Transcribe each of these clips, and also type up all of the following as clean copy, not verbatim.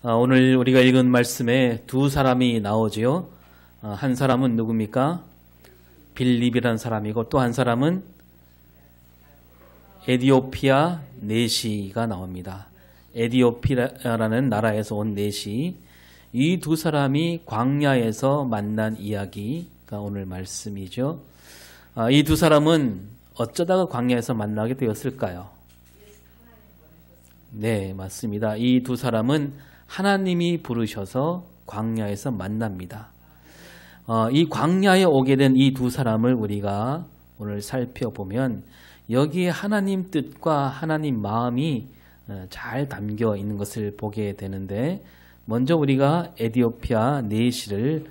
오늘 우리가 읽은 말씀에 두 사람이 나오지요. 한 사람은 누굽니까? 빌립이라는 사람이고 또 한 사람은 에디오피아 네시가 나옵니다. 에디오피아라는 나라에서 온 네시. 이 두 사람이 광야에서 만난 이야기가 오늘 말씀이죠. 이 두 사람은 어쩌다가 광야에서 만나게 되었을까요? 네, 맞습니다. 이 두 사람은 하나님이 부르셔서 광야에서 만납니다. 이 광야에 오게 된 이 두 사람을 우리가 오늘 살펴보면 여기에 하나님 뜻과 하나님 마음이 잘 담겨 있는 것을 보게 되는데, 먼저 우리가 에디오피아 네시를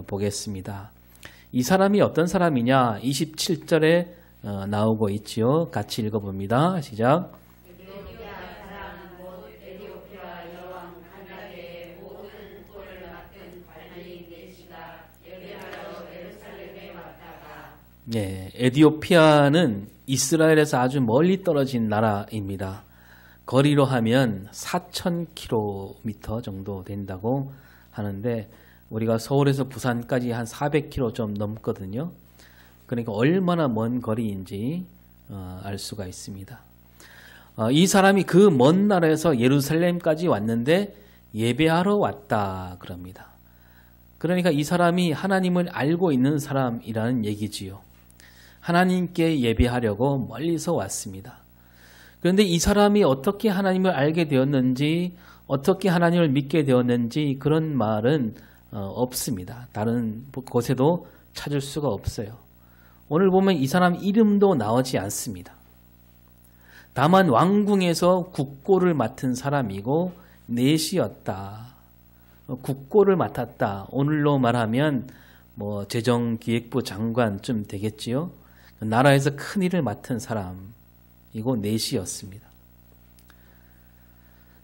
보겠습니다. 이 사람이 어떤 사람이냐? 27절에 나오고 있지요. 같이 읽어봅니다. 시작. 네, 에디오피아는 이스라엘에서 아주 멀리 떨어진 나라입니다. 거리로 하면 4,000km 정도 된다고 하는데 우리가 서울에서 부산까지 한 400km 좀 넘거든요. 그러니까 얼마나 먼 거리인지 알 수가 있습니다. 이 사람이 그 먼 나라에서 예루살렘까지 왔는데 예배하러 왔다 그럽니다. 그러니까 이 사람이 하나님을 알고 있는 사람이라는 얘기지요. 하나님께 예배하려고 멀리서 왔습니다. 그런데 이 사람이 어떻게 하나님을 알게 되었는지, 어떻게 하나님을 믿게 되었는지 그런 말은 없습니다. 다른 곳에도 찾을 수가 없어요. 오늘 보면 이 사람 이름도 나오지 않습니다. 다만 왕궁에서 국고를 맡은 사람이고 내시였다. 국고를 맡았다. 오늘로 말하면 재정기획부 장관쯤 되겠지요. 나라에서 큰 일을 맡은 사람이고 내시였습니다.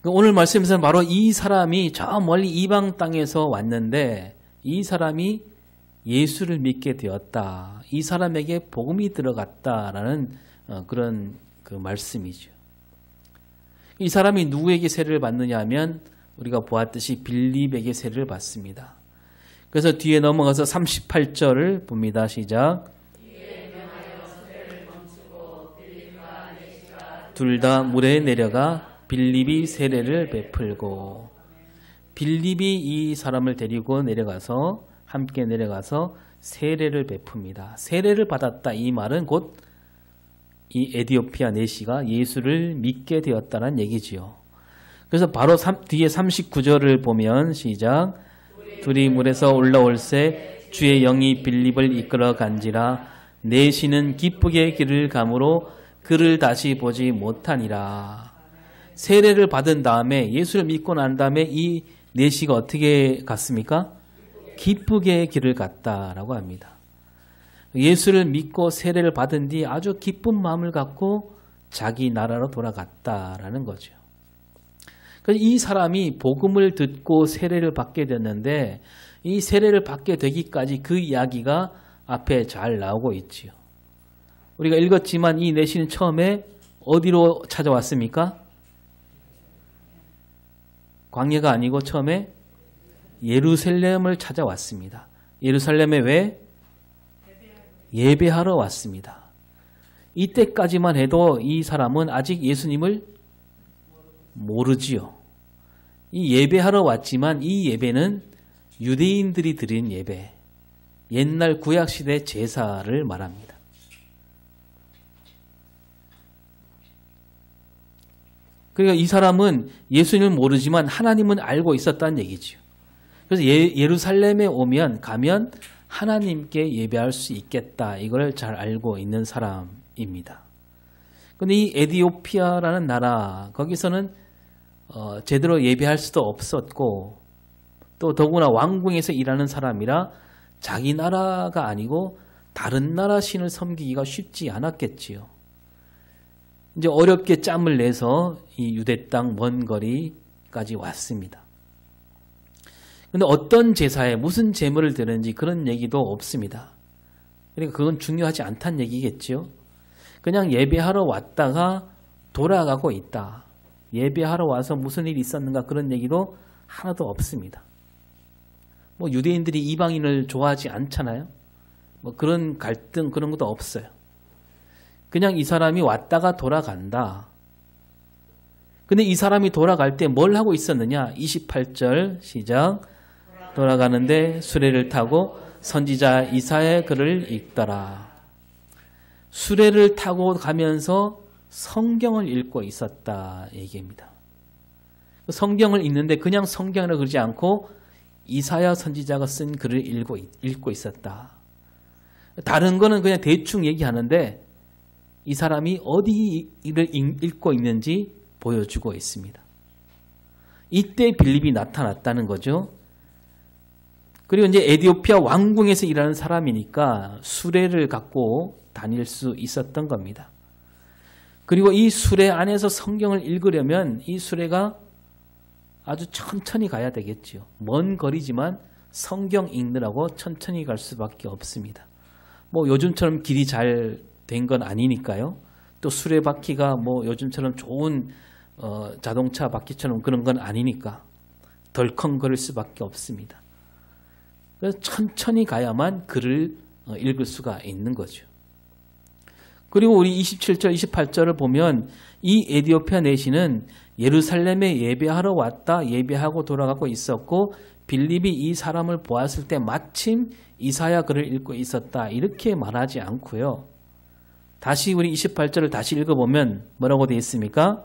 오늘 말씀에서는 바로 이 사람이 저 멀리 이방 땅에서 왔는데 이 사람이 예수를 믿게 되었다. 이 사람에게 복음이 들어갔다라는 그런 말씀이죠. 이 사람이 누구에게 세례를 받느냐 하면 우리가 보았듯이 빌립에게 세례를 받습니다. 그래서 뒤에 넘어가서 38절을 봅니다. 시작. 둘 다 물에 내려가 빌립이 세례를 베풀고, 빌립이 이 사람을 데리고 내려가서 함께 내려가서 세례를 베풉니다. 세례를 받았다 이 말은 곧 이 에디오피아 네시가 예수를 믿게 되었다는 얘기지요. 그래서 바로 뒤에 39절을 보면 시작. 둘이 물에서 올라올새 주의 영이 빌립을 이끌어 간지라 네시는 기쁘게 길을 가므로 그를 다시 보지 못하니라. 세례를 받은 다음에 예수를 믿고 난 다음에 이 네시가 어떻게 갔습니까? 기쁘게 길을 갔다라고 합니다. 예수를 믿고 세례를 받은 뒤 아주 기쁜 마음을 갖고 자기 나라로 돌아갔다라는 거죠. 그래서 이 사람이 복음을 듣고 세례를 받게 됐는데 이 세례를 받게 되기까지 그 이야기가 앞에 잘 나오고 있지요. 우리가 읽었지만 이 내시는 처음에 어디로 찾아왔습니까? 광야가 아니고 처음에 예루살렘을 찾아왔습니다. 예루살렘에 왜? 예배하러 왔습니다. 이때까지만 해도 이 사람은 아직 예수님을 모르지요. 이 예배하러 왔지만 이 예배는 유대인들이 드린 예배, 옛날 구약시대 제사를 말합니다. 그러니까 이 사람은 예수님을 모르지만 하나님은 알고 있었다는 얘기죠. 그래서 예루살렘에 가면 하나님께 예배할 수 있겠다. 이걸 잘 알고 있는 사람입니다. 그런데 이 에디오피아라는 나라, 거기서는 제대로 예배할 수도 없었고 또 더구나 왕궁에서 일하는 사람이라 자기 나라가 아니고 다른 나라 신을 섬기기가 쉽지 않았겠지요. 이제 어렵게 짬을 내서 이 유대 땅 먼 거리까지 왔습니다. 그런데 어떤 제사에 무슨 제물을 드는지 그런 얘기도 없습니다. 그러니까 그건 중요하지 않다는 얘기겠죠. 그냥 예배하러 왔다가 돌아가고 있다. 예배하러 와서 무슨 일이 있었는가 그런 얘기도 하나도 없습니다. 뭐 유대인들이 이방인을 좋아하지 않잖아요. 뭐 그런 갈등 그런 것도 없어요. 그냥 이 사람이 왔다가 돌아간다. 근데 이 사람이 돌아갈 때 뭘 하고 있었느냐? 28절 시작. 돌아가는데 수레를 타고 선지자 이사야의 글을 읽더라. 수레를 타고 가면서 성경을 읽고 있었다 얘기입니다. 성경을 읽는데 그냥 성경을 그러지 않고 이사야 선지자가 쓴 글을 읽고 있었다. 다른 거는 그냥 대충 얘기하는데 이 사람이 어디 일을 읽고 있는지 보여주고 있습니다. 이때 빌립이 나타났다는 거죠. 그리고 이제 에디오피아 왕궁에서 일하는 사람이니까 수레를 갖고 다닐 수 있었던 겁니다. 그리고 이 수레 안에서 성경을 읽으려면 이 수레가 아주 천천히 가야 되겠죠. 먼 거리지만 성경 읽느라고 천천히 갈 수밖에 없습니다. 뭐 요즘처럼 길이 잘 된 건 아니니까요. 또 수레바퀴가 뭐 요즘처럼 좋은 자동차 바퀴처럼 그런 건 아니니까 덜컹거릴 수밖에 없습니다. 그래서 천천히 가야만 글을 읽을 수가 있는 거죠. 그리고 우리 27절, 28절을 보면 이 에디오피아 내시는 예루살렘에 예배하러 왔다 예배하고 돌아가고 있었고 빌립이 이 사람을 보았을 때 마침 이사야 글을 읽고 있었다 이렇게 말하지 않고요. 다시 우리 28절을 다시 읽어보면 뭐라고 되어 있습니까?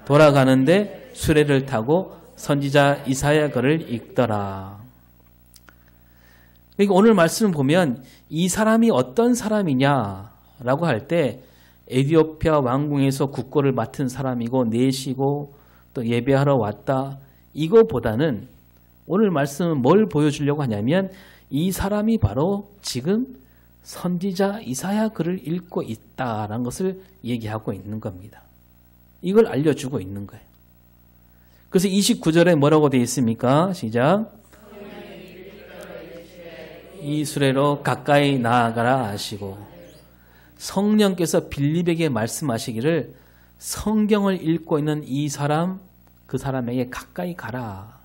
돌아가는데 수레를 타고 선지자 이사야 글을 읽더라. 그러니까 오늘 말씀을 보면 이 사람이 어떤 사람이냐라고 할 때 에디오피아 왕궁에서 국고를 맡은 사람이고 내시고 또 예배하러 왔다 이거보다는 오늘 말씀은 뭘 보여주려고 하냐면 이 사람이 바로 지금 선지자 이사야 글을 읽고 있다라는 것을 얘기하고 있는 겁니다. 이걸 알려주고 있는 거예요. 그래서 29절에 뭐라고 되어 있습니까? 시작. 이 수레로 가까이 나아가라 하시고 성령께서 빌립에게 말씀하시기를 성경을 읽고 있는 이 사람 그 사람에게 가까이 가라.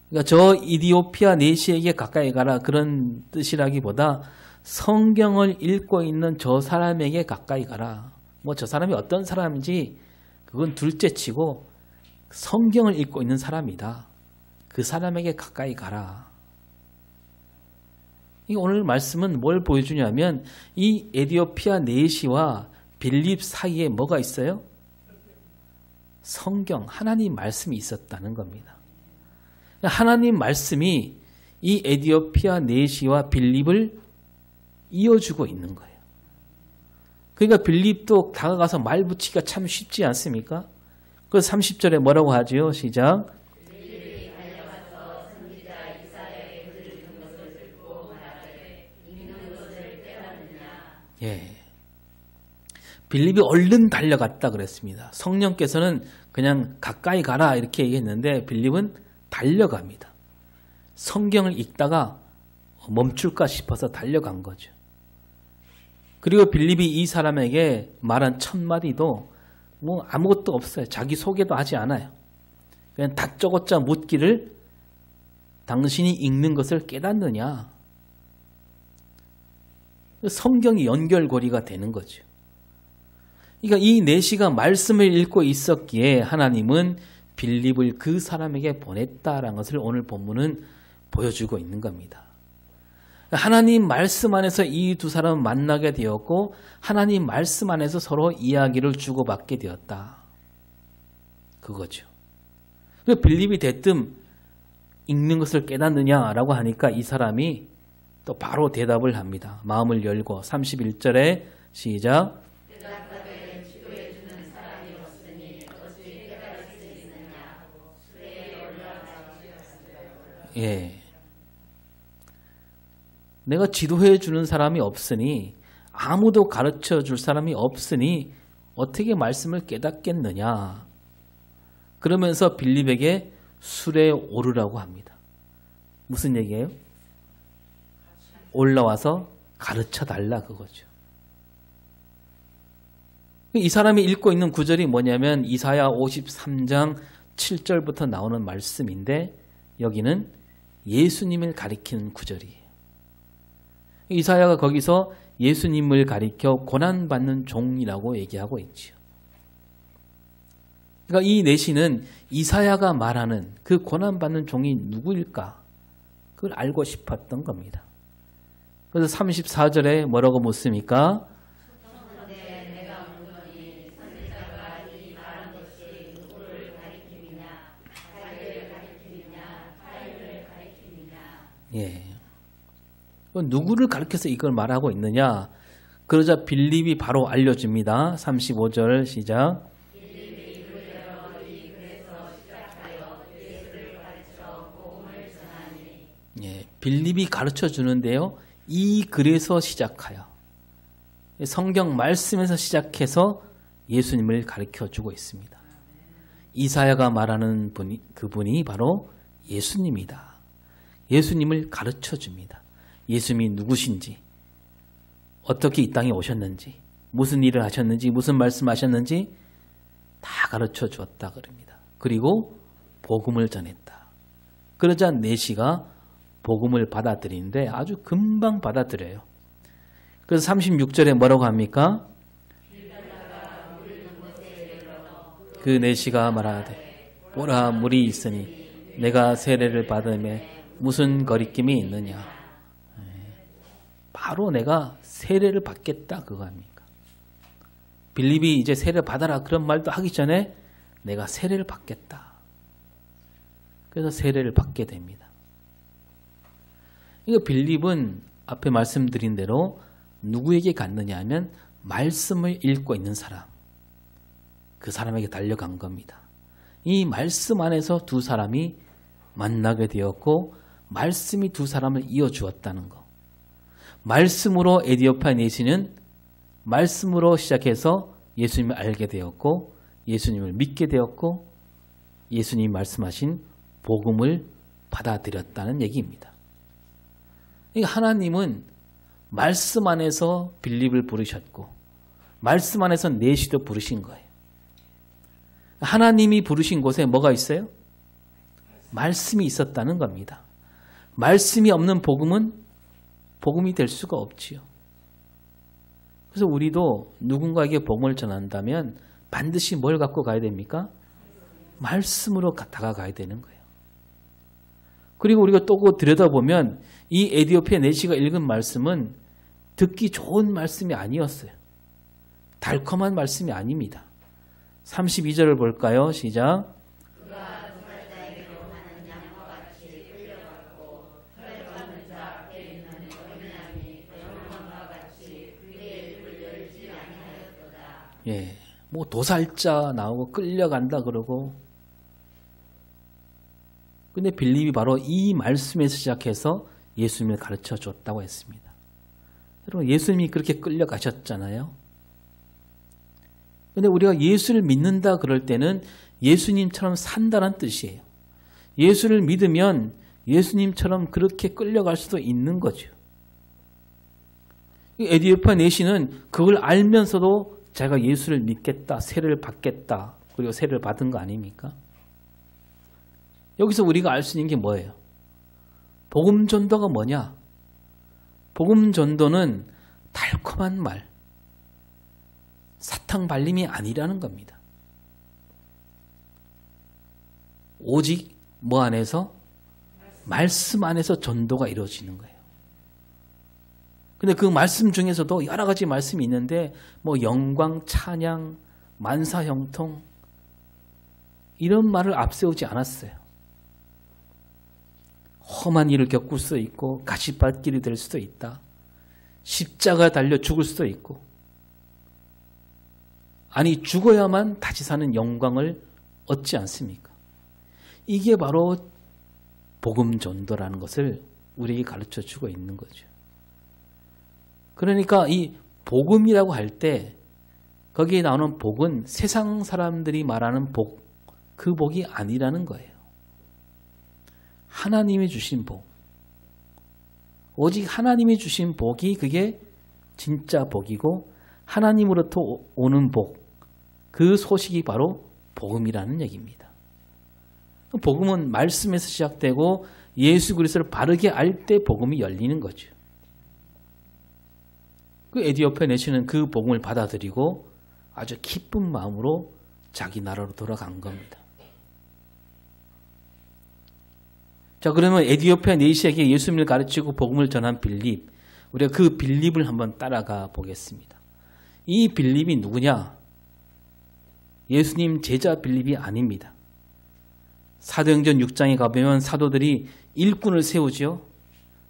그러니까 저 이디오피아 내시에게 가까이 가라 그런 뜻이라기보다 성경을 읽고 있는 저 사람에게 가까이 가라. 뭐 저 사람이 어떤 사람인지 그건 둘째치고 성경을 읽고 있는 사람이다. 그 사람에게 가까이 가라. 오늘 말씀은 뭘 보여주냐면 이 에디오피아 내시와 빌립 사이에 뭐가 있어요? 성경, 하나님 말씀이 있었다는 겁니다. 하나님 말씀이 이 에디오피아 내시와 빌립을 이어주고 있는 거예요. 그러니까 빌립도 다가가서 말 붙이기가 참 쉽지 않습니까? 그래서 30절에 뭐라고 하지요? 시작. 예. 빌립이 얼른 달려갔다 그랬습니다. 성령께서는 그냥 가까이 가라 이렇게 얘기했는데 빌립은 달려갑니다. 성경을 읽다가 멈출까 싶어서 달려간 거죠. 그리고 빌립이 이 사람에게 말한 첫 마디도 뭐 아무것도 없어요. 자기 소개도 하지 않아요. 그냥 다짜고짜 묻기를 당신이 읽는 것을 깨닫느냐. 성경이 연결고리가 되는 거죠. 그러니까 이 내시가 말씀을 읽고 있었기에 하나님은 빌립을 그 사람에게 보냈다라는 것을 오늘 본문은 보여주고 있는 겁니다. 하나님 말씀 안에서 이 두 사람은 만나게 되었고 하나님 말씀 안에서 서로 이야기를 주고받게 되었다. 그거죠. 빌립이 대뜸 읽는 것을 깨닫느냐라고 하니까 이 사람이 또 바로 대답을 합니다. 마음을 열고 31절에 시작. 예. 내가 지도해 주는 사람이 없으니 아무도 가르쳐 줄 사람이 없으니 어떻게 말씀을 깨닫겠느냐. 그러면서 빌립에게 수레에 오르라고 합니다. 무슨 얘기예요? 올라와서 가르쳐 달라 그거죠. 이 사람이 읽고 있는 구절이 뭐냐면 이사야 53장 7절부터 나오는 말씀인데 여기는 예수님을 가리키는 구절이에요. 이사야가 거기서 예수님을 가리켜 고난받는 종이라고 얘기하고 있지요. 그러니까 이 내시는 이사야가 말하는 그 고난받는 종이 누구일까? 그걸 알고 싶었던 겁니다. 그래서 34절에 뭐라고 묻습니까? 예. 누구를 가리켜서 이걸 말하고 있느냐? 그러자 빌립이 바로 알려줍니다. 35절 시작. 예, 빌립이 가르쳐 주는데요. 이 글에서 시작하여 성경 말씀에서 시작해서 예수님을 가르쳐 주고 있습니다. 이사야가 말하는 그분이 바로 예수님이다. 예수님을 가르쳐 줍니다. 예수님이 누구신지, 어떻게 이 땅에 오셨는지, 무슨 일을 하셨는지, 무슨 말씀하셨는지 다 가르쳐 주었다 그럽니다. 그리고 복음을 전했다. 그러자 내시가 복음을 받아들이는데 아주 금방 받아들여요. 그래서 36절에 뭐라고 합니까? 그 내시가 말하되 보라 물이 있으니 내가 세례를 받음에 무슨 거리낌이 있느냐. 바로 내가 세례를 받겠다 그거 아닙니까? 빌립이 이제 세례를 받아라 그런 말도 하기 전에 내가 세례를 받겠다. 그래서 세례를 받게 됩니다. 이거 빌립은 앞에 말씀드린 대로 누구에게 갔느냐 하면 말씀을 읽고 있는 사람, 그 사람에게 달려간 겁니다. 이 말씀 안에서 두 사람이 만나게 되었고 말씀이 두 사람을 이어주었다는 것. 말씀으로 에디오피아 내시는 말씀으로 시작해서 예수님을 알게 되었고 예수님을 믿게 되었고 예수님이 말씀하신 복음을 받아들였다는 얘기입니다. 하나님은 말씀 안에서 빌립을 부르셨고 말씀 안에서 내시도 부르신 거예요. 하나님이 부르신 곳에 뭐가 있어요? 말씀이 있었다는 겁니다. 말씀이 없는 복음은 복음이 될 수가 없지요. 그래서 우리도 누군가에게 복음을 전한다면 반드시 뭘 갖고 가야 됩니까? 말씀으로 다가가야 되는 거예요. 그리고 우리가 또 들여다보면 이 에디오피아 내시가 읽은 말씀은 듣기 좋은 말씀이 아니었어요. 달콤한 말씀이 아닙니다. 32절을 볼까요? 시작. 예, 뭐 도살자 나오고 끌려간다 그러고 근데 빌립이 바로 이 말씀에서 시작해서 예수님을 가르쳐 줬다고 했습니다. 여러분 예수님이 그렇게 끌려가셨잖아요. 근데 우리가 예수를 믿는다 그럴 때는 예수님처럼 산다는 뜻이에요. 예수를 믿으면 예수님처럼 그렇게 끌려갈 수도 있는 거죠. 에디오피아 내시는 그걸 알면서도 자기가 예수를 믿겠다, 세례를 받겠다, 그리고 세례를 받은 거 아닙니까? 여기서 우리가 알 수 있는 게 뭐예요? 복음 전도가 뭐냐? 복음 전도는 달콤한 말, 사탕 발림이 아니라는 겁니다. 오직 뭐 안에서? 말씀 안에서 전도가 이루어지는 거예요. 근데 그 말씀 중에서도 여러 가지 말씀이 있는데 뭐 영광, 찬양, 만사 형통 이런 말을 앞세우지 않았어요. 험한 일을 겪을 수도 있고 가시밭길이 될 수도 있다. 십자가 달려 죽을 수도 있고 아니 죽어야만 다시 사는 영광을 얻지 않습니까? 이게 바로 복음 전도라는 것을 우리에게 가르쳐 주고 있는 거죠. 그러니까 이 복음이라고 할 때 거기에 나오는 복은 세상 사람들이 말하는 복, 그 복이 아니라는 거예요. 하나님이 주신 복. 오직 하나님이 주신 복이 그게 진짜 복이고 하나님으로부터 오는 복, 그 소식이 바로 복음이라는 얘기입니다. 복음은 말씀에서 시작되고 예수 그리스도를 바르게 알 때 복음이 열리는 거죠. 그 에디오피아 내시는 그 복음을 받아들이고 아주 기쁜 마음으로 자기 나라로 돌아간 겁니다. 자, 그러면 에디오피아 내시에게 예수님을 가르치고 복음을 전한 빌립, 우리가 그 빌립을 한번 따라가 보겠습니다. 이 빌립이 누구냐? 예수님 제자 빌립이 아닙니다. 사도행전 6장에 가보면 사도들이 일꾼을 세우죠.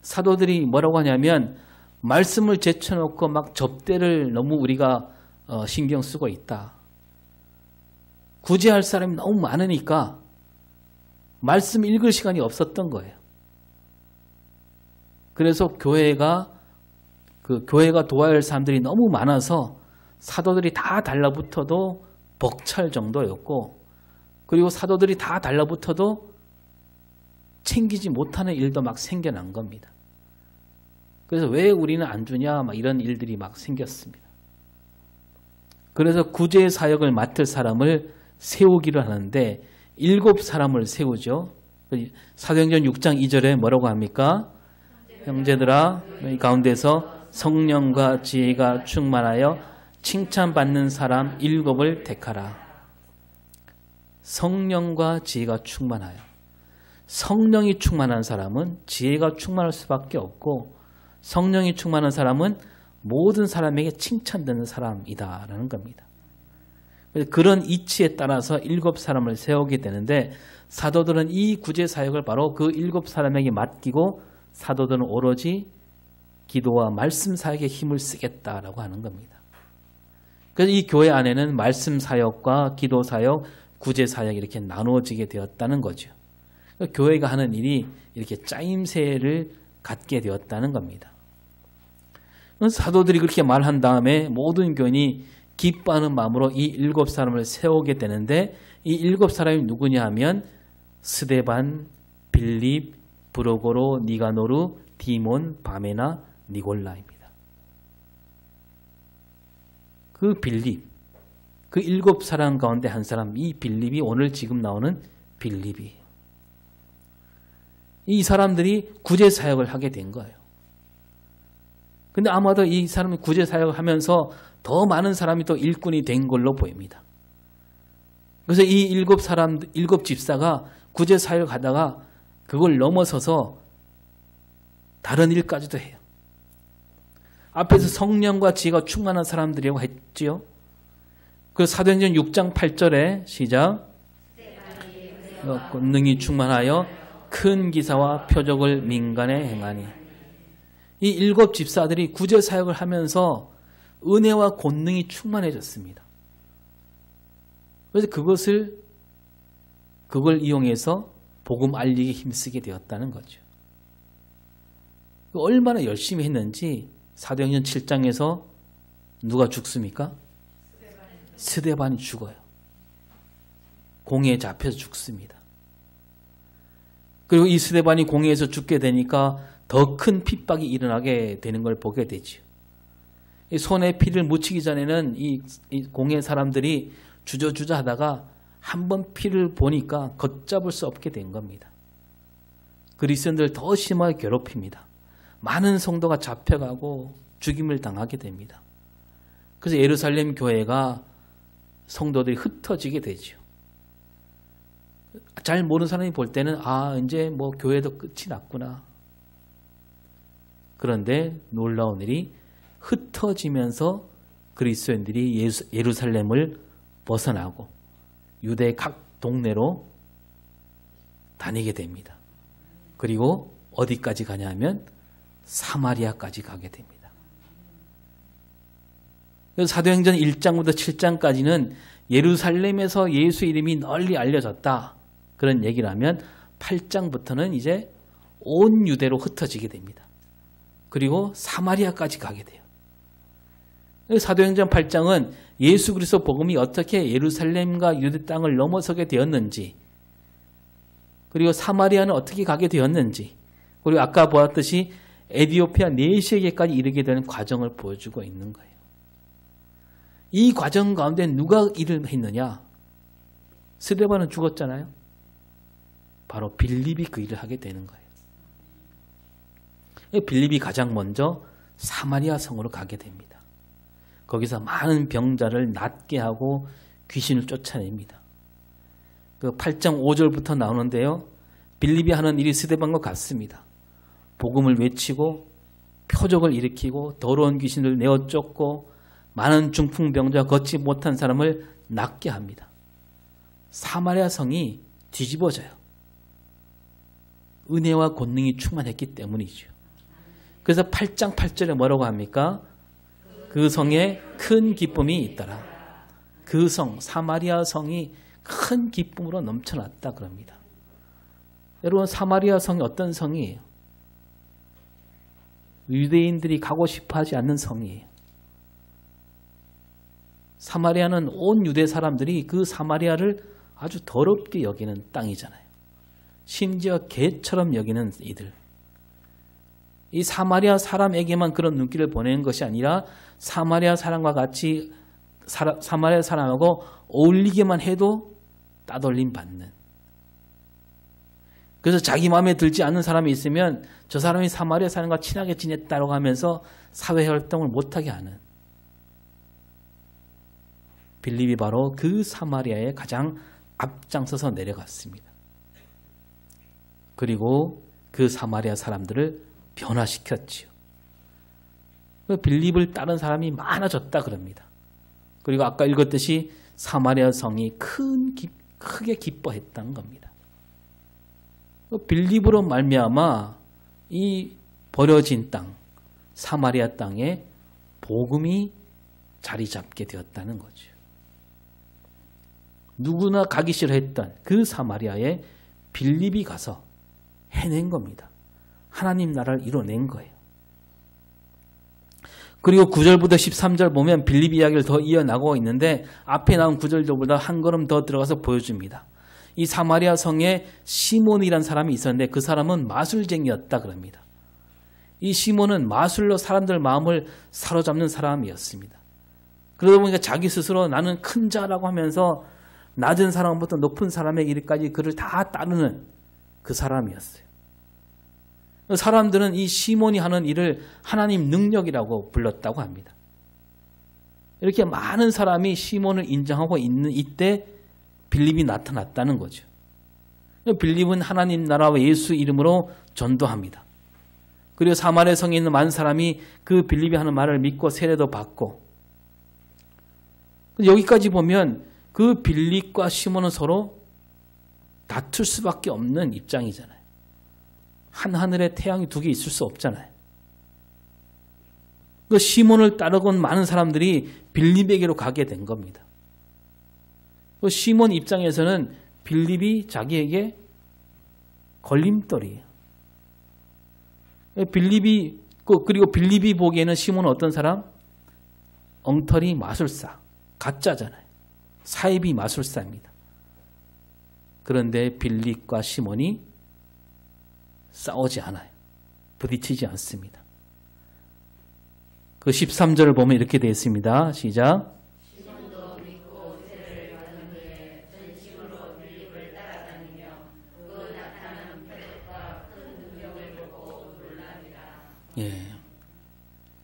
사도들이 뭐라고 하냐면 말씀을 제쳐놓고 막 접대를 너무 우리가 신경 쓰고 있다. 구제할 사람이 너무 많으니까 말씀 읽을 시간이 없었던 거예요. 그래서 교회가 도와야 할 사람들이 너무 많아서 사도들이 다 달라붙어도 벅찰 정도였고, 그리고 사도들이 다 달라붙어도 챙기지 못하는 일도 막 생겨난 겁니다. 그래서 왜 우리는 안 주냐 막 이런 일들이 막 생겼습니다. 그래서 구제 사역을 맡을 사람을 세우기를 하는데 7사람을 세우죠. 사도행전 6장 2절에 뭐라고 합니까? 형제들아 너희 가운데서 성령과 지혜가 충만하여 칭찬받는 사람 7을 택하라. 성령과 지혜가 충만하여. 성령이 충만한 사람은 지혜가 충만할 수밖에 없고, 성령이 충만한 사람은 모든 사람에게 칭찬되는 사람이다라는 겁니다. 그런 이치에 따라서 7사람을 세우게 되는데, 사도들은 이 구제 사역을 바로 그 7사람에게 맡기고 사도들은 오로지 기도와 말씀 사역에 힘을 쓰겠다라고 하는 겁니다. 그래서 이 교회 안에는 말씀 사역과 기도 사역, 구제 사역 이렇게 나누어지게 되었다는 거죠. 교회가 하는 일이 이렇게 짜임새를 갖게 되었다는 겁니다. 사도들이 그렇게 말한 다음에 모든 교인이 기뻐하는 마음으로 이 7사람을 세우게 되는데, 이 7사람이 누구냐 하면 스데반, 빌립, 브로고로, 니가노르, 디몬, 바메나, 니골라입니다. 그 빌립, 그 7사람 가운데 한 사람, 이 빌립이 오늘 지금 나오는 빌립이. 이 사람들이 구제 사역을 하게 된 거예요. 근데 아마도 이 사람이 구제 사역을 하면서 더 많은 사람이 또 일꾼이 된 걸로 보입니다. 그래서 이 7 집사가 구제 사역을 하다가 그걸 넘어서서 다른 일까지도 해요. 앞에서 성령과 지혜가 충만한 사람들이라고 했지요. 그 사도행전 6장 8절에 시작. 권능이 충만하여 큰 기사와 표적을 민간에 행하니. 이 7 집사들이 구제 사역을 하면서 은혜와 권능이 충만해졌습니다. 그래서 그걸 이용해서 복음 알리기 힘쓰게 되었다는 거죠. 얼마나 열심히 했는지 사도행전 7장에서 누가 죽습니까? 스데반이 죽어요. 공회에 잡혀서 죽습니다. 그리고 이 스데반이 공회에서 죽게 되니까 더 큰 핍박이 일어나게 되는 걸 보게 되죠. 손에 피를 묻히기 전에는 이 공회 사람들이 주저주저 하다가 한번 피를 보니까 걷잡을 수 없게 된 겁니다. 그리스도인들 더 심하게 괴롭힙니다. 많은 성도가 잡혀가고 죽임을 당하게 됩니다. 그래서 예루살렘 교회가 성도들이 흩어지게 되죠. 잘 모르는 사람이 볼 때는 이제 뭐 교회도 끝이 났구나. 그런데 놀라운 일이 흩어지면서 그리스도인들이 예루살렘을 벗어나고 유대 각 동네로 다니게 됩니다. 그리고 어디까지 가냐면 사마리아까지 가게 됩니다. 그래서 사도행전 1장부터 7장까지는 예루살렘에서 예수 이름이 널리 알려졌다. 그런 얘기를 하면 8장부터는 이제 온 유대로 흩어지게 됩니다. 그리고 사마리아까지 가게 돼요. 사도행전 8장은 예수 그리스도 복음이 어떻게 예루살렘과 유대 땅을 넘어서게 되었는지, 그리고 사마리아는 어떻게 가게 되었는지, 그리고 아까 보았듯이 에디오피아 내시에게까지 이르게 되는 과정을 보여주고 있는 거예요. 이 과정 가운데 누가 일을 했느냐? 스데반은 죽었잖아요. 바로 빌립이 그 일을 하게 되는 거예요. 빌립이 가장 먼저 사마리아 성으로 가게 됩니다. 거기서 많은 병자를 낫게 하고 귀신을 쫓아냅니다. 그 8장 5절부터 나오는데요. 빌립이 하는 일이 스데반과 같습니다. 복음을 외치고 표적을 일으키고 더러운 귀신을 내어 쫓고 많은 중풍병자 걷지 못한 사람을 낫게 합니다. 사마리아 성이 뒤집어져요. 은혜와 권능이 충만했기 때문이죠. 그래서 8장 8절에 뭐라고 합니까? 그 성에 큰 기쁨이 있더라. 그 성, 사마리아 성이 큰 기쁨으로 넘쳐났다 그럽니다. 여러분, 사마리아 성이 어떤 성이에요? 유대인들이 가고 싶어 하지 않는 성이에요. 사마리아는 온 유대 사람들이 그 사마리아를 아주 더럽게 여기는 땅이잖아요. 심지어 개처럼 여기는 이들. 이 사마리아 사람에게만 그런 눈길을 보내는 것이 아니라 사마리아 사람과 같이 사마리아 사람하고 어울리게만 해도 따돌림 받는. 그래서 자기 마음에 들지 않는 사람이 있으면 저 사람이 사마리아 사람과 친하게 지냈다고 하면서 사회활동을 못하게 하는. 빌립이 바로 그 사마리아에 가장 앞장서서 내려갔습니다. 그리고 그 사마리아 사람들을 변화시켰지요. 빌립을 따른 사람이 많아졌다 그럽니다. 그리고 아까 읽었듯이 사마리아 성이 크게 기뻐했다는 겁니다. 빌립으로 말미암아 이 버려진 땅, 사마리아 땅에 복음이 자리 잡게 되었다는 거죠. 누구나 가기 싫어했던 그 사마리아에 빌립이 가서 해낸 겁니다. 하나님 나라를 이뤄낸 거예요. 그리고 9절부터 13절 보면 빌립 이야기를 더 이어나가고 있는데 앞에 나온 9절보다 한 걸음 더 들어가서 보여줍니다. 이 사마리아 성에 시몬이라는 사람이 있었는데 그 사람은 마술쟁이였다 그럽니다. 이 시몬은 마술로 사람들 마음을 사로잡는 사람이었습니다. 그러다 보니까 자기 스스로 나는 큰 자라고 하면서 낮은 사람부터 높은 사람의 일까지 그를 다 따르는 그 사람이었어요. 사람들은 이 시몬이 하는 일을 하나님 능력이라고 불렀다고 합니다. 이렇게 많은 사람이 시몬을 인정하고 있는 이때 빌립이 나타났다는 거죠. 빌립은 하나님 나라와 예수 이름으로 전도합니다. 그리고 사마리아 성에 있는 많은 사람이 그 빌립이 하는 말을 믿고 세례도 받고, 여기까지 보면 그 빌립과 시몬은 서로 다툴 수밖에 없는 입장이잖아요. 한 하늘에 태양이 두 개 있을 수 없잖아요. 그 시몬을 따르고 온 많은 사람들이 빌립에게로 가게 된 겁니다. 그 시몬 입장에서는 빌립이 자기에게 걸림돌이에요. 그리고 빌립이 보기에는 시몬은 어떤 사람? 엉터리 마술사, 가짜잖아요. 사이비 마술사입니다. 그런데 빌립과 시몬이 싸우지 않아요. 부딪히지 않습니다. 그 13절을 보면 이렇게 되어 있습니다. 시작. 시몬도 믿고 세례를 받은 후에 전심으로 빌립을 따라다니며 그 나타난 표적과 큰 능력을 보고 놀랍니다. 예.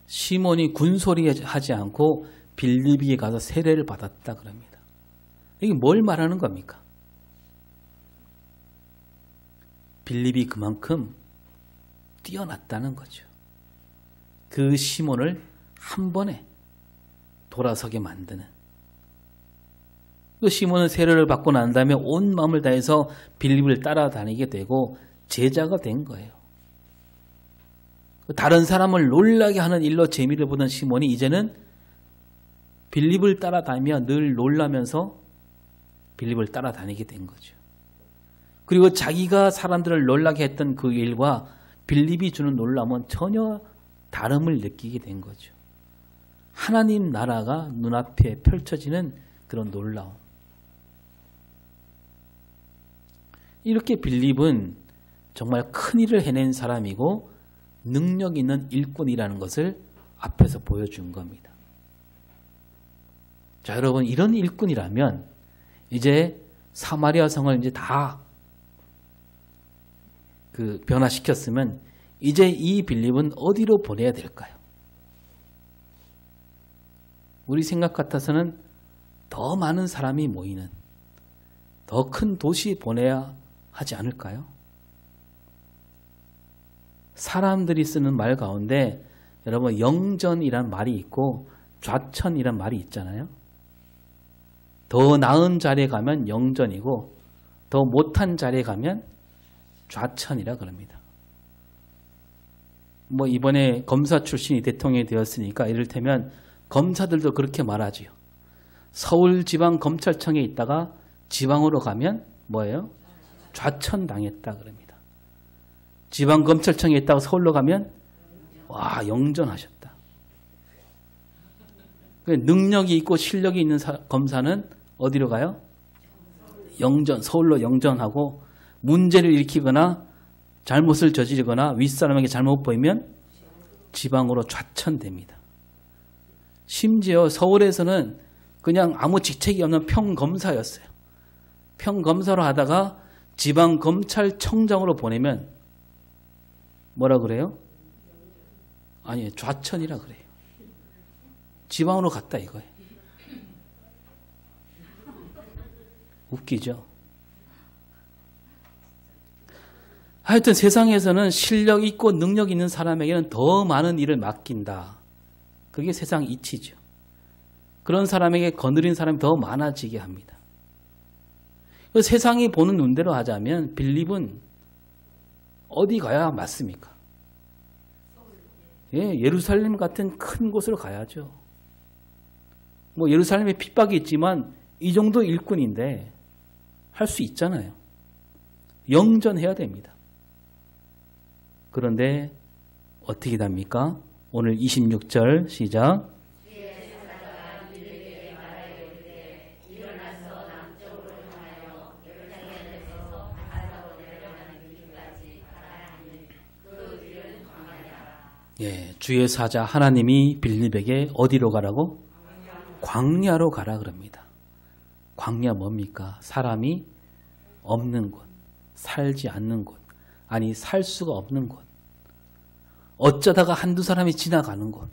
시몬이 군소리 하지 않고 빌립에게 가서 세례를 받았다 그럽니다. 이게 뭘 말하는 겁니까? 빌립이 그만큼 뛰어났다는 거죠. 그 시몬을 한 번에 돌아서게 만드는. 그 시몬은 세례를 받고 난 다음에 온 마음을 다해서 빌립을 따라다니게 되고 제자가 된 거예요. 다른 사람을 놀라게 하는 일로 재미를 보던 시몬이 이제는 빌립을 따라다니며 늘 놀라면서 빌립을 따라다니게 된 거죠. 그리고 자기가 사람들을 놀라게 했던 그 일과 빌립이 주는 놀람은 전혀 다름을 느끼게 된 거죠. 하나님 나라가 눈앞에 펼쳐지는 그런 놀라움. 이렇게 빌립은 정말 큰 일을 해낸 사람이고 능력 있는 일꾼이라는 것을 앞에서 보여준 겁니다. 자, 여러분, 이런 일꾼이라면 이제 사마리아 성을 이제 다 변화시켰으면 이제 이 빌립은 어디로 보내야 될까요? 우리 생각 같아서는 더 많은 사람이 모이는 더 큰 도시 보내야 하지 않을까요? 사람들이 쓰는 말 가운데 여러분 영전이란 말이 있고 좌천이란 말이 있잖아요. 더 나은 자리에 가면 영전이고 더 못한 자리에 가면 좌천이라 그럽니다. 뭐 이번에 검사 출신이 대통령이 되었으니까 이를테면 검사들도 그렇게 말하지요. 서울지방검찰청에 있다가 지방으로 가면 뭐예요? 좌천당했다 그럽니다. 지방검찰청에 있다가 서울로 가면 와 영전하셨다. 능력이 있고 실력이 있는 검사는 어디로 가요? 영전, 서울로 영전하고 문제를 일으키거나 잘못을 저지르거나 윗사람에게 잘못 보이면 지방으로 좌천됩니다. 심지어 서울에서는 그냥 아무 직책이 없는 평검사였어요. 평검사로 하다가 지방검찰청장으로 보내면 뭐라 그래요? 아니 좌천이라 그래요. 지방으로 갔다 이거예요. 웃기죠? 하여튼 세상에서는 실력 있고 능력 있는 사람에게는 더 많은 일을 맡긴다. 그게 세상 이치죠. 그런 사람에게 거느린 사람이 더 많아지게 합니다. 세상이 보는 눈대로 하자면 빌립은 어디 가야 맞습니까? 예, 예루살렘 같은 큰 곳으로 가야죠. 뭐 예루살렘에 핍박이 있지만 이 정도 일꾼인데 할 수 있잖아요. 영전해야 됩니다. 그런데 어떻게 됩니까? 오늘 26절 시작. 예, 주의 사자 하나님이 빌립에게 어디로 가라고? 광야로 가라 그럽니다. 광야 뭡니까? 사람이 없는 곳, 살지 않는 곳, 아니 살 수가 없는 곳, 어쩌다가 한두 사람이 지나가는 곳,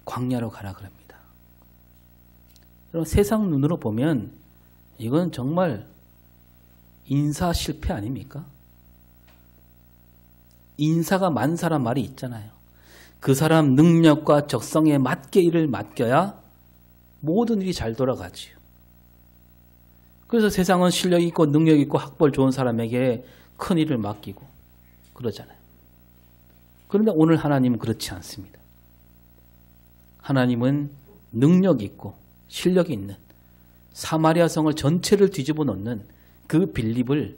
광야로 가라 그럽니다. 여러분 세상 눈으로 보면 이건 정말 인사 실패 아닙니까? 인사가 만사란 말이 있잖아요. 그 사람 능력과 적성에 맞게 일을 맡겨야 모든 일이 잘 돌아가지요. 그래서 세상은 실력 있고 능력 있고 학벌 좋은 사람에게 큰 일을 맡기고 그러잖아요. 그런데 오늘 하나님은 그렇지 않습니다. 하나님은 능력 있고 실력 있는 사마리아 성을 전체를 뒤집어 놓는 그 빌립을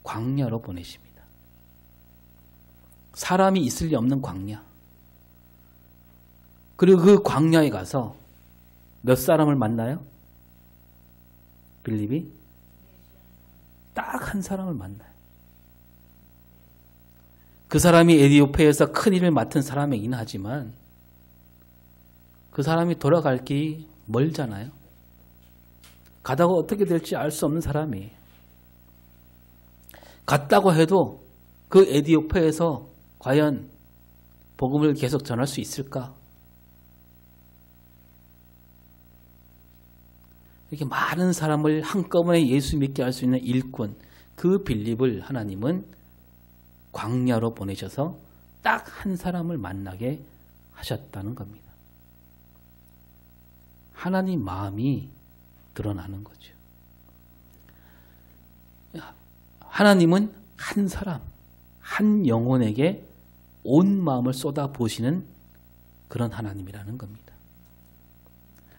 광야로 보내십니다. 사람이 있을 리 없는 광야. 그리고 그 광야에 가서 몇 사람을 만나요? 빌립이 딱 한 사람을 만나요. 그 사람이 에디오페에서 큰 일을 맡은 사람이긴 하지만 그 사람이 돌아갈 길이 멀잖아요. 가다가 어떻게 될지 알 수 없는 사람이에요. 갔다고 해도 그 에디오페에서 과연 복음을 계속 전할 수 있을까? 이렇게 많은 사람을 한꺼번에 예수 믿게 할 수 있는 일꾼, 그 빌립을 하나님은 광야로 보내셔서 딱 한 사람을 만나게 하셨다는 겁니다. 하나님 마음이 드러나는 거죠. 하나님은 한 사람, 한 영혼에게 온 마음을 쏟아부으시는 그런 하나님이라는 겁니다.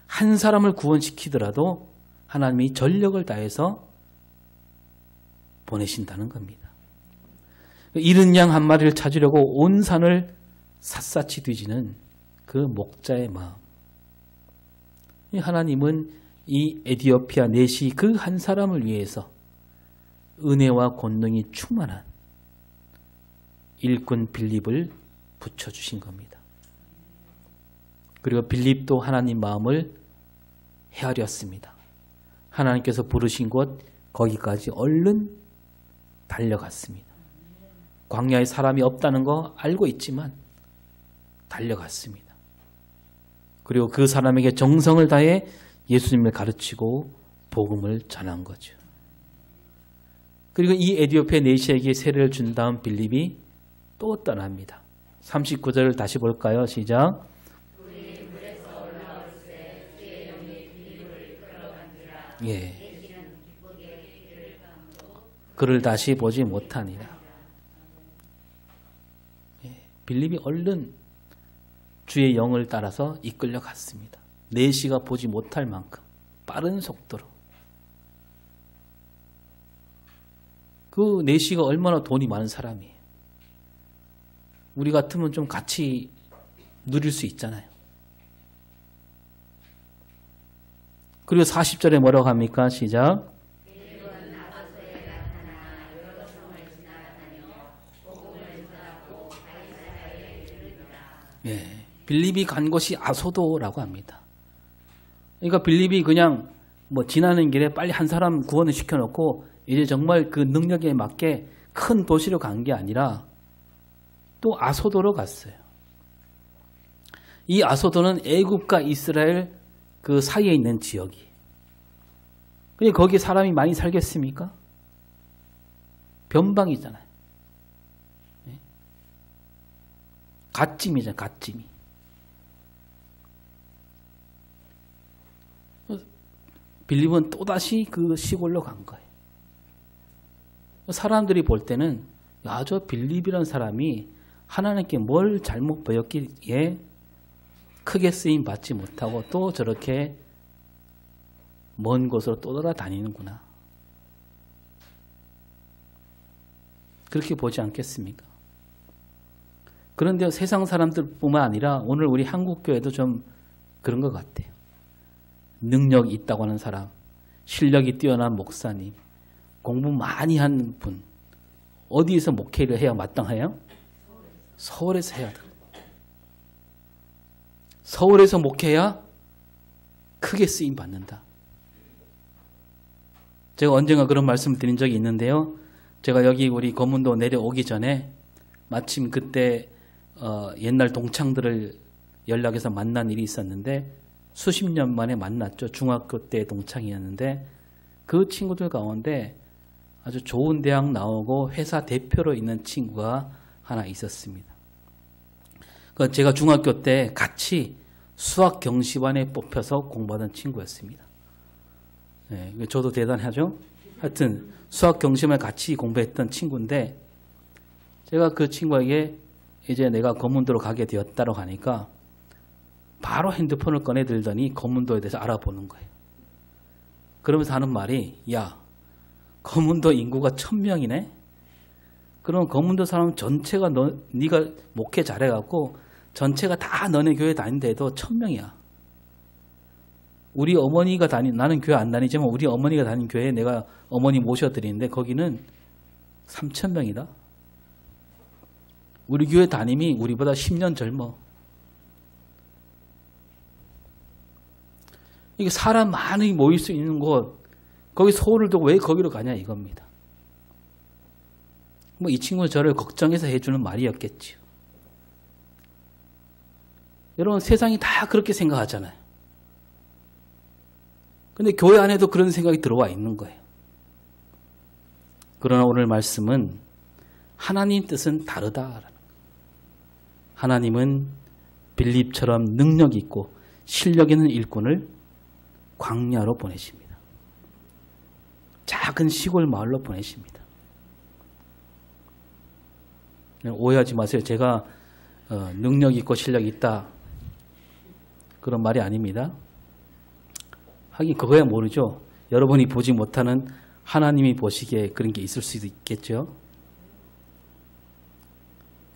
한 사람을 구원시키더라도 하나님이 전력을 다해서 보내신다는 겁니다. 잃은 양 한 마리를 찾으려고 온 산을 샅샅이 뒤지는 그 목자의 마음. 하나님은 이 에디오피아 넷이 그 한 사람을 위해서 은혜와 권능이 충만한 일꾼 빌립을 붙여주신 겁니다. 그리고 빌립도 하나님 마음을 헤아렸습니다. 하나님께서 부르신 곳 거기까지 얼른 달려갔습니다. 광야에 사람이 없다는 거 알고 있지만 달려갔습니다. 그리고 그 사람에게 정성을 다해 예수님을 가르치고 복음을 전한 거죠. 그리고 이 에디오피아 내시에게 세례를 준 다음 빌립이 또 떠납니다. 39절을 다시 볼까요? 시작. 예. 그를 다시 보지 못하니라. 예. 빌립이 얼른 주의 영을 따라서 이끌려 갔습니다. 내시가 보지 못할 만큼 빠른 속도로. 그 내시가 얼마나 돈이 많은 사람이에요. 우리 같으면 좀 같이 누릴 수 있잖아요. 그리고 40절에 뭐라고 합니까? 시작. 예, 빌립이 간 곳이 아소도라고 합니다. 그러니까 빌립이 그냥 뭐 지나는 길에 빨리 한 사람 구원을 시켜놓고 이제 정말 그 능력에 맞게 큰 도시로 간 게 아니라 또 아소도로 갔어요. 이 아소도는 애굽과 이스라엘 그 사이에 있는 지역이. 근데 거기 사람이 많이 살겠습니까? 변방이잖아요. 갓짐이잖아요. 갓짐이. 빌립은 또다시 그 시골로 간 거예요. 사람들이 볼 때는 야, 저 빌립이라는 사람이 하나님께 뭘 잘못 보였기에 크게 쓰임 받지 못하고 또 저렇게 먼 곳으로 또 돌아다니는구나. 그렇게 보지 않겠습니까? 그런데 세상 사람들뿐만 아니라 오늘 우리 한국교회도 좀 그런 것 같아요. 능력이 있다고 하는 사람, 실력이 뛰어난 목사님, 공부 많이 한 분, 어디에서 목회를 해야 마땅해요? 서울에서 해야 돼. 서울에서 목회해야 크게 쓰임 받는다. 제가 언젠가 그런 말씀을 드린 적이 있는데요. 제가 여기 우리 검문도 내려오기 전에 마침 그때 옛날 동창들을 연락해서 만난 일이 있었는데 수십 년 만에 만났죠. 중학교 때 동창이었는데 그 친구들 가운데 아주 좋은 대학 나오고 회사 대표로 있는 친구가 하나 있었습니다. 제가 중학교 때 같이 수학 경시반에 뽑혀서 공부하던 친구였습니다. 네, 저도 대단하죠. 하여튼 수학 경시반에 같이 공부했던 친구인데 제가 그 친구에게 이제 내가 검문도로 가게 되었다고 하니까 바로 핸드폰을 꺼내 들더니 검문도에 대해서 알아보는 거예요. 그러면서 하는 말이 야, 검문도 인구가 1000명이네? 그럼 검문도 사람 전체가 네가 목회 잘해갖고 전체가 다 너네 교회 다닌데도 1000명이야. 우리 어머니가 나는 교회 안 다니지만 우리 어머니가 다닌 교회에 내가 어머니 모셔드리는데 거기는 3000명이다. 우리 교회 담임이 우리보다 10년 젊어. 이게 사람 많이 모일 수 있는 곳, 거기 소홀을 두고 왜 거기로 가냐 이겁니다. 뭐 이 친구는 저를 걱정해서 해주는 말이었겠지요. 여러분 세상이 다 그렇게 생각하잖아요. 근데 교회 안에도 그런 생각이 들어와 있는 거예요. 그러나 오늘 말씀은 하나님 뜻은 다르다라는 거예요. 하나님은 빌립처럼 능력 있고 실력 있는 일꾼을 광야로 보내십니다. 작은 시골 마을로 보내십니다. 오해하지 마세요. 제가 능력 있고 실력이 있다 그런 말이 아닙니다. 하긴 그거야 모르죠. 여러분이 보지 못하는 하나님이 보시기에 그런 게 있을 수도 있겠죠.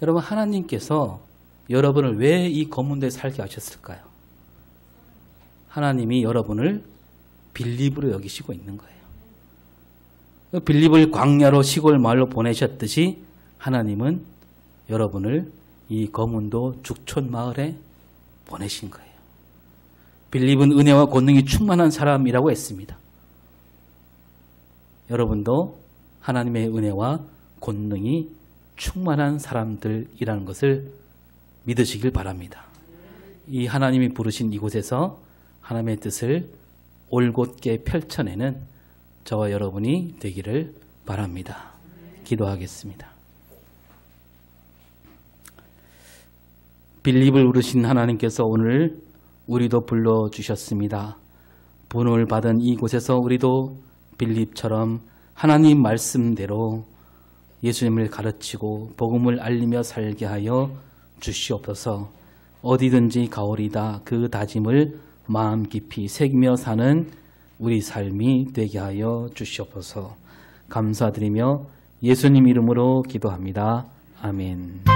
여러분 하나님께서 여러분을 왜 이 검문도에 살게 하셨을까요? 하나님이 여러분을 빌립으로 여기시고 있는 거예요. 빌립을 광야로 시골 마을로 보내셨듯이 하나님은 여러분을 이 검문도 죽촌 마을에 보내신 거예요. 빌립은 은혜와 권능이 충만한 사람이라고 했습니다. 여러분도 하나님의 은혜와 권능이 충만한 사람들이라는 것을 믿으시길 바랍니다. 이 하나님이 부르신 이곳에서 하나님의 뜻을 올곧게 펼쳐내는 저와 여러분이 되기를 바랍니다. 기도하겠습니다. 빌립을 부르신 하나님께서 오늘 우리도 불러주셨습니다. 분을 받은 이곳에서 우리도 빌립처럼 하나님 말씀대로 예수님을 가르치고 복음을 알리며 살게 하여 주시옵소서. 어디든지 가오리다 그 다짐을 마음 깊이 새기며 사는 우리 삶이 되게 하여 주시옵소서. 감사드리며 예수님 이름으로 기도합니다. 아멘.